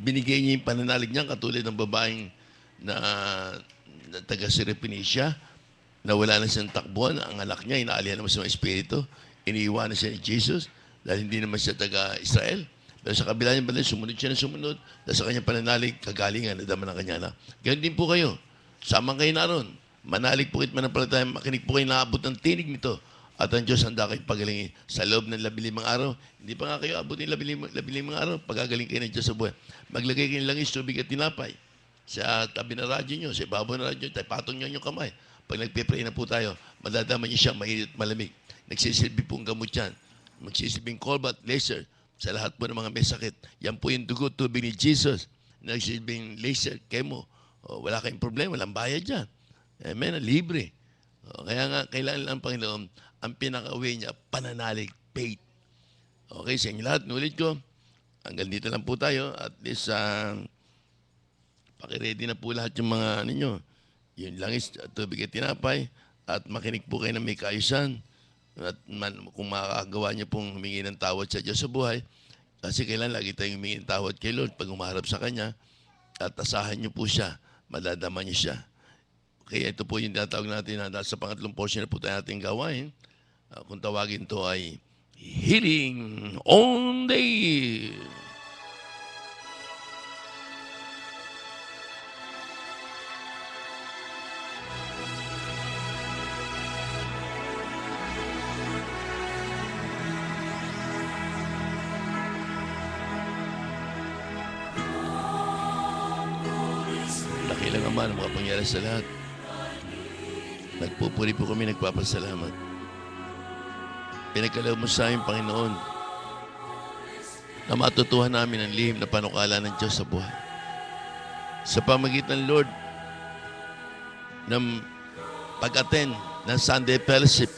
binigay niya yung pananalig niya, katulad ng babaeng na taga-Siripinicia, na wala na siyang takbuhan, ang anak niya, inaalihan naman sa mga espiritu, iniiwanan siya ni Jesus, dahil hindi naman siya taga-Israel. Pero sa kabila niya pala, sumunod siya na sumunod, dahil sa kanyang pananalig, kagalingan, nadama ng kanya anak. Ganyan din po kayo. Sama kayo naroon. Manalig po kayo, manampalataya, makinig po kayo, naabot ng tinig nito. At ang Diyos handa kayo pagalingin sa loob ng 15 araw. Hindi pa nga kayo abot ng 15 araw, pagagaling kayo ng Diyos sa buhay. Maglagay kayo ng langis, tubig at tinapay. Sa tabi ng radyo nyo, sa ibabaw ng radyo, patong nyo yung kamay. Pag nagpipray na po tayo, madadama nyo siya, mainit, malamig. Nagsisilbi pong gamot yan. Magsisilbing colbat, laser, sa lahat po ng mga may sakit. Yan po yung dugo, tubig ni Jesus. Nagsisilbing laser, chemo. Wala kayong problema, walang bayad dyan. Amen, libre. Kaya nga, kailangan lang Panginoon, ang pinaka-way niya, pananalig, faith. Okay, sa inyo lahat, nulit ko, hanggang dito lang po tayo. At least, pakiready na po lahat yung mga ninyo. Yun lang is tubig at tinapay. At makinig po kayo ng may kaayusan. At kung makakagawa niyo pong humingi ng tawad sa Diyos sa buhay, kasi kailan lagi tayong humingi ng tawad kay Lord pag umaharap sa Kanya, at asahan niyo po siya, madadama niyo siya. Kaya ito po yung tinatawag natin na sa pangatlong portion na po tayo natin gawain. Kung tawagin to ay Healing on Day. Dakilang Ama ng mga pangyari sa lahat. Nagpupuri po kami, nagpapasalamat. Pinagkalaw mo sa amin, Panginoon, na matutuhan namin ang lihim na panukala ng Diyos sa buhay. Sa pamagitan, Lord, ng pag-attend ng Sunday Fellowship,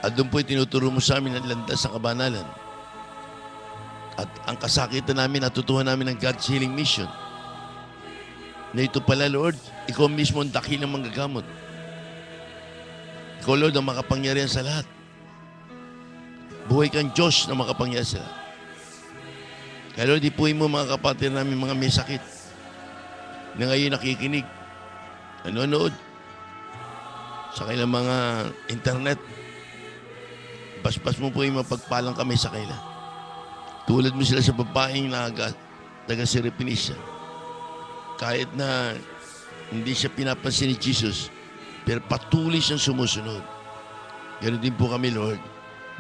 at doon po'y tinuturo mo sa amin ang landas ng kabanalan. At ang kasakitan namin, natutuhan namin ng God's Healing Mission. Na ito pala, Lord, ikaw mismo ang dakilang manggagamot. Ikaw, Lord, ang makapangyarihan sa lahat. Buhay kang Diyos na makapangyarihan sa lahat. Kaya, Lord, ipuin mo mga kapatid namin, mga may sakit, na ngayon nakikinig, nanonood, sa kailang mga internet. Basbas mo po yung mapagpalang kami sa kaila. Tulad mo sila sa babaeng na taga-Siripinisa. Kahit na hindi siya pinapansin ni Jesus, pero patuloy siyang sumusunod. Ganun din po kami, Lord.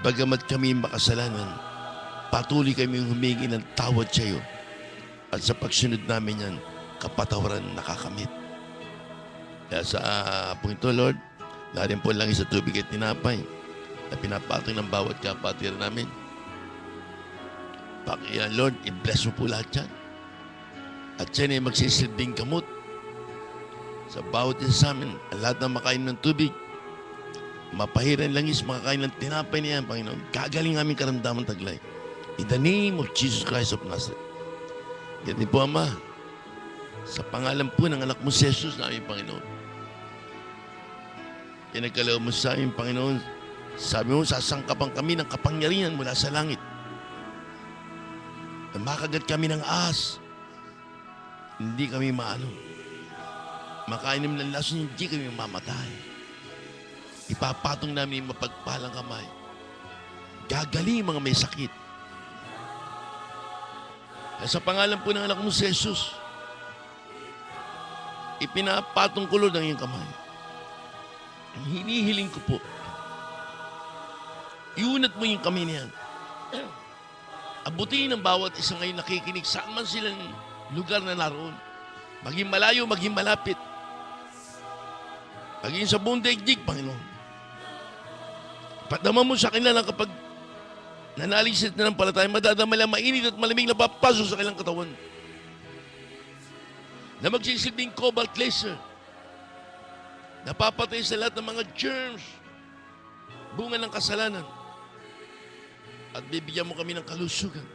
Bagamat kami makasalanan, patuloy kami humingi ng tawad sa iyo. At sa pagsunod namin yan, kapatawaran nakakamit. Kaya sa punto ito, Lord, narin po lang sa tubig at tinapay na pinapatong ng bawat kapatiran namin. Pakiyan, Lord, i-bless mo po lahat yan. At yan ay magsisilbing gamot sa bawat isa sa amin. Ang lahat na makain ng tubig, mapahiran langis, makakain ng tinapay niya, Panginoon. Gagaling aming karamdaman taglay. In the name of Jesus Christ of Nazareth. Yan din po, Ama, sa pangalan po ng anak mo si Jesus na aming Panginoon. Pinagkalaw mo sa aming Panginoon. Sabi mo, sasangkapan kami ng kapangyarihan mula sa langit. Na makagat kami ng ahas. Hindi kami maano. Makainom ng lason, hindi kami mamatay. Ipapatong namin yung mapagpalang kamay. Gagaling mga may sakit. Sa pangalan po ng anak mo si Jesus, ipinapatong ko, Lord, ang iyong kamay. Ang hinihiling ko po, iunat mo yung kamay niyan. Abutin ang bawat isang ngayon nakikinig, saan man silang lugar na naroon. Maging malayo, maging malapit. Maging sa buong daigdig, Panginoon. Padama mo sa kanila na kapag nanalisit na ng palataya, madadama lang mainit at malamig na papasok sa kanilang katawan. Na magsisilbing cobalt laser. Napapatay sa lahat ng mga germs, bunga ng kasalanan. At bibigyan mo kami ng kalusugan.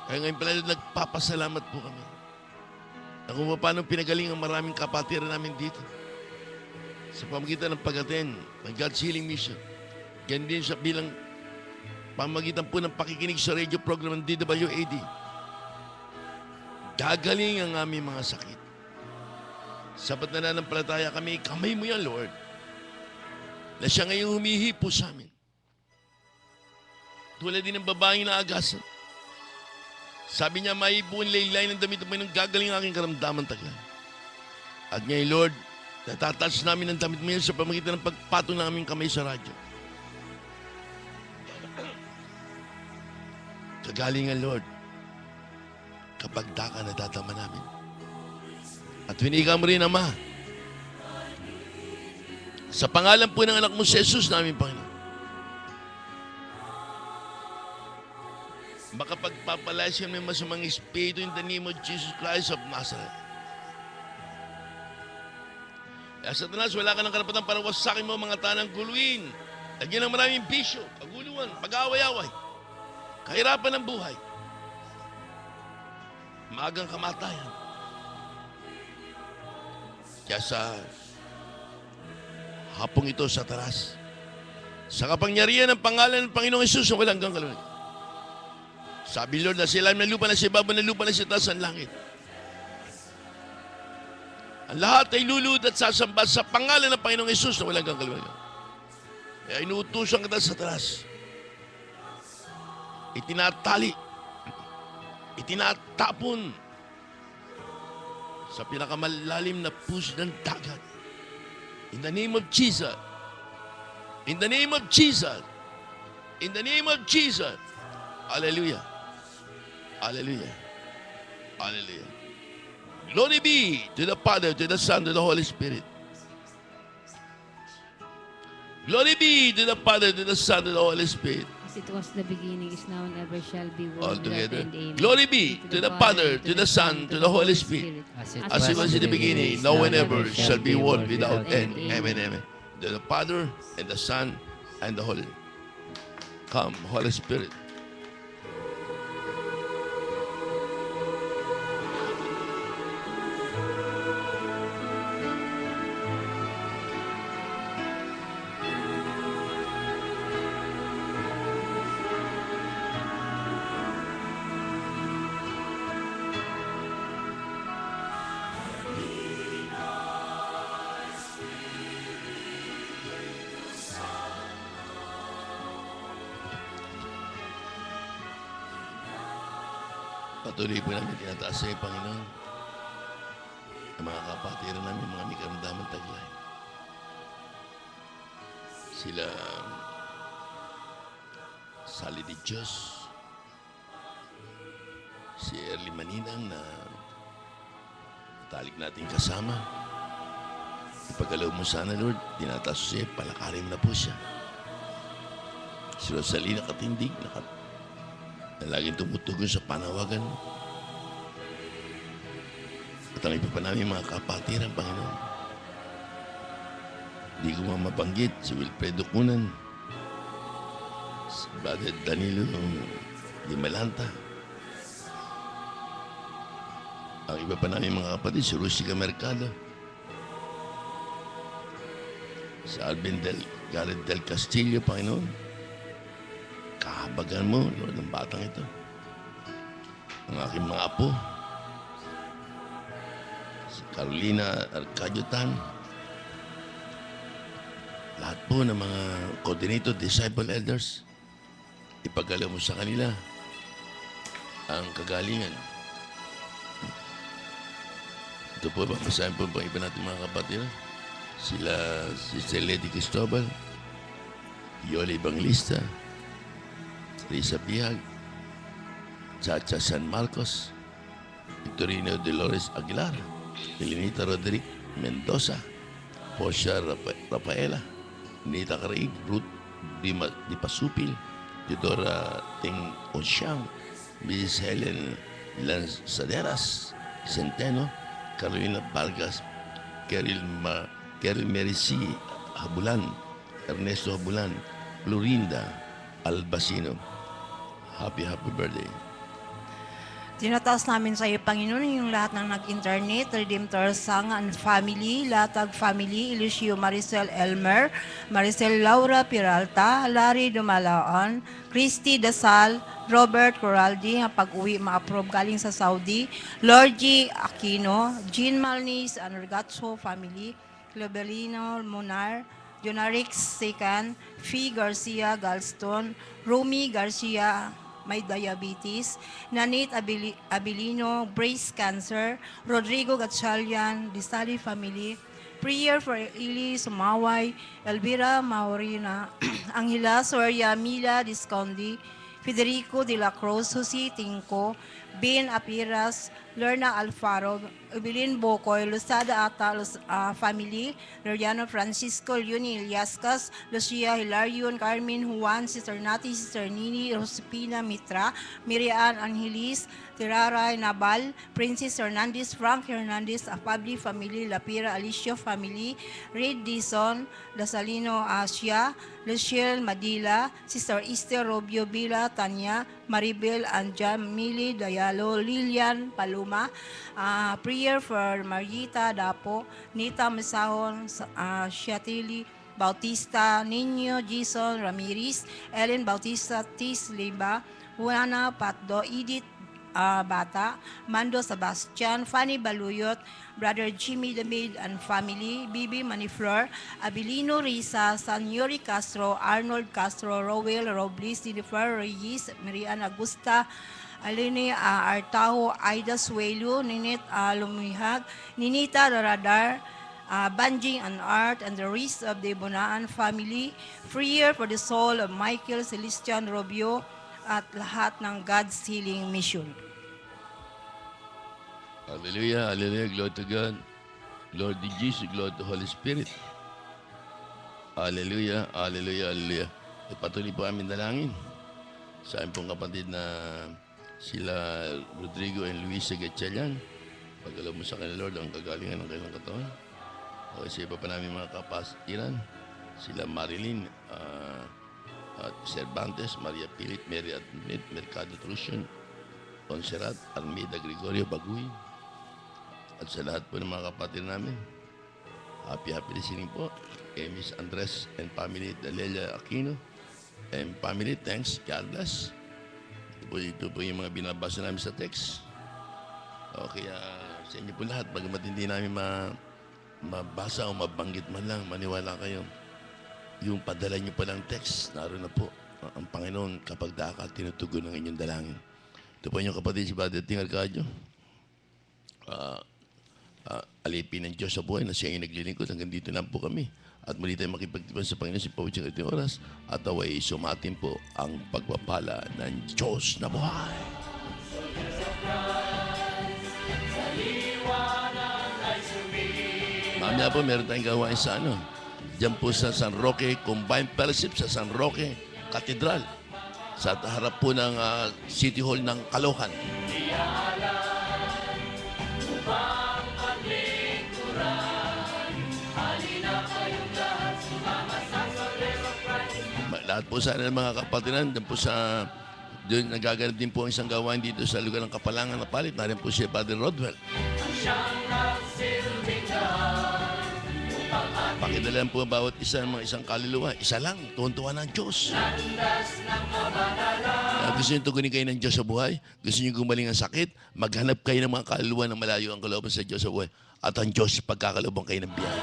Kaya ngayon pala nagpapasalamat po kami. Na kung paano pinagaling ang maraming kapatiran namin dito. Sa pamagitan ng pag-attend ng God's Healing Mission. Ganyan din sa bilang pamagitan po ng pakikinig sa radio program ng DWAD. Gagaling ang aming mga sakit. Sapat na nananampalataya kami, kamay mo yan, Lord. Na siya ngayon humihipo sa amin. Tulad din ng babaeng naagasan. Sabi niya, maibuon laylay ng damit mo nang gagaling ang aking karamdaman taglay. At ngayon, Lord, natatouch namin ang damit mo yan sa pamagitan ng pagpatong ng aming kamay sa radyo. Kagalingan, Lord, kapag daka natatama namin. At winiga mo rin, Ama, sa pangalan po ng anak mo si Jesus namin, Panginoon, makapagpapalayas kami masamang espiritu in the name of Jesus Christ of Nazareth. Kaya Satanas, wala ka ng karapatan para wasakin mo mga tanang guluin. Lagyan ng maraming bisyo, kaguluhan, pag-aaway-away, kahirapan ng buhay, maagang kamatayan. Kaya sa hapong ito, Satanas, sa kapangyarihan ng pangalan ng Panginoong Hesus na walang hanggang kalunan. Sabi Lord na sila ng lupa na si baba ng lupa na si taas ang langit. Ang lahat ay lulud at sasamba sa pangalan ng Panginoong Hesus na walang hanggang kalunan. Kaya inuutusan kita sa taas. Itinatali. Itinatapon sa pinakamalalim na puso ng dagat. In the name of Jesus. In the name of Jesus. In the name of Jesus. Hallelujah. Hallelujah. Hallelujah. Glory be to the Father, to the Son, to the Holy Spirit. Glory be to the Father, to the Son, to the Holy Spirit. As it was the beginning, is now, and ever shall be, All world without together. end. Amen. Glory be to the Father, to the Son, to the Holy Spirit. As it was in the beginning, now and ever shall be world without end. Amen, amen. To the Father, and the Son, and the Holy. Come, Holy Spirit. Patuloy po namin tinataas sa iyo, Panginoon, ang mga kapatiran namin, mga may karamdaman taglay. Sila Sally de Diyos, si Erly Maninang na talik natin kasama. Ipagalaw mo sana, Lord, tinataas sa iyo, palakarin mo na po siya. Si Rosalina Katindig, na laging tumutugon sa panawagan mo. At ang iba pa namin mga kapatiran, Panginoon. Hindi ko mabanggit si Wilfredo Cunan, si Brother Danilo Limalanta. Ang iba pa namin mga kapatid, si Rusica Mercado, si Alvin Gareth del Castillo, Panginoon. Kahabagan mo, Lord, ng batang ito. Ang aking mga apo, si Carolina Arcadiotan, lahat po ng mga coordinator, disciple elders, ipagalaw mo sa kanila ang kagalingan. Ito po, babasahin po pang iba natin mga kapatid. Sila, si Lady Cristobal, Yoli Evangelista, Risa Bihag, Chacha San Marcos, Victorino Dolores Aguilar, Elenita Roderick Mendoza, Portia Rafaela, Nita Caraig, Ruth Di Pasupil, Teodora Ting Osyang, Mrs. Helen Lanzaderas, Centeno, Carolina Vargas, Keril Merici Habulan, Ernesto Habulan, Florinda Albacino. Happy birthday. Tinataas namin sa iyo, Panginoon, yung lahat ng nag-internet, Redemptor Sang and Family, Latag Family, Elisio Maricel Elmer, Maricel Laura Peralta, Larry Dumalaon, Christy Dasal, Robert Coraldi, ang pag-uwi ma-approve galing sa Saudi, Lord G. Aquino, Jean Malnis, and Regatso Family, Clobelino Monar, Jonarix Secan, Fee Garcia Galston, Romy Garcia, may diabetes, Nanit Abilino, Brace Cancer, Rodrigo Gatchalian, Disali Family, Prayer for Ili Sumaway, Elvira Maurina, Angela Soria Mila Discondi, Federico de la Cruz, Jose Tinco, Bin Apiras, Lorna Alfaro, Evelyn Bocoy, Luzada Ata family, Loriano Francisco, Leonie Iliascas, Lucia Hilarion, Carmen Juan, Sister Nati, Sister Nini, Rosipina Mitra, Miriam Angelis, Tiraray Nabal, Princess Hernandez, Frank Hernandez, Afabli family, Lapira Alicia family, Reid Dizon, Lasalino Asia, Luciel Madila, Sister Esther Robio Bila, Tanya, Maribel Anjam, Mili Dayalo, Lilian Paluma, prayer for Margita Dapo, Nita Mesahon, Shatili Bautista, Nino Jason Ramirez, Ellen Bautista Tis Liba, Juana Patdo, Edith Bata, Mando Sebastian, Fanny Baluyot, Brother Jimmy Damid and family, Bibi Maniflor, Abilino Risa, Sanyori Castro, Arnold Castro, Rowell Robles, Jennifer Reyes, Mariana Agusta, Aline Artaho, Aida Suelo, Ninit Lumihag, Ninita Radar, Banjing and Art, and the rest of the Bonaan family, prayer for the soul of Michael Celestian Robio, at lahat ng God's Healing Mission. Hallelujah, hallelujah, glory to God. Lord Jesus, glory to Holy Spirit. Hallelujah, hallelujah, hallelujah. Patuloy po aming dalangin sa aming pong kapatid na sila Rodrigo and Luisa Gatchalian. Pagkalaw mo sa kanila, Lord, ang kagalingan ng kanilang katawan. O sa iba pa namin mga kapasiran, sila Marilyn at Cervantes, Maria Pilit, Mary Admit, Mercado Trusion, Ponserat, Armida Gregorio Baguy, at sa lahat po ng mga kapatid namin. Happy listening po. Kay Miss Andres and family, Dalelia Aquino and family, thanks, God bless. Ito po yung mga binabasa namin sa text. O kaya sa inyo po lahat, bagamat hindi namin mabasa o mabanggit man lang, maniwala kayo. Yung padala nyo palang text, naroon na po ang Panginoon kapag daka tinutugon ng inyong dalangin. Ito po inyong kapatid si Brother Ting Arcadio. Alipin ng Diyos sa buhay na siya ay naglilingkod. Hanggang dito lang po kami. At muli tayo makipagtipan sa Panginoon si Pauching at oras. At away sumatin po ang pagpapala ng Diyos na buhay. Mamaya po, meron tayong gawain sa diyan po sa San Roque Combined Fellowship sa San Roque Cathedral sa harap po ng City Hall ng Caloocan. Lahat po sana ng mga kapatiran, doon po sa doon nagaganap din po ang isang gawain dito sa lugar ng Kapalangan na Palit. Narin po si Father Rodwell. Pakidalan po bawat isa ng mga isang kaluluwa. Isa lang, tuwan-tuwa ng Diyos. Gusto nyo tugunin kayo ng Diyos sa buhay? Gusto nyo gumaling ang sakit? Maghanap kayo ng mga kaluluwa na malayo ang kalooban sa Diyos sa buhay. At ang Diyos pagkakalooban kayo ng biyahe.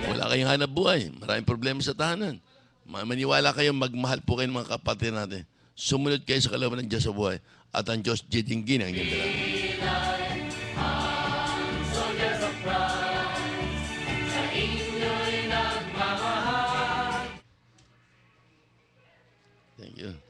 Wala kayong hanap buhay. Maraming problema sa tahanan. Maniwala kayo, magmahal po kayo ng mga kapatid natin. Sumunod kayo sa kalooban ng Diyos sa buhay. At ang Diyos didinggin ang inyong dalangin. Thank you.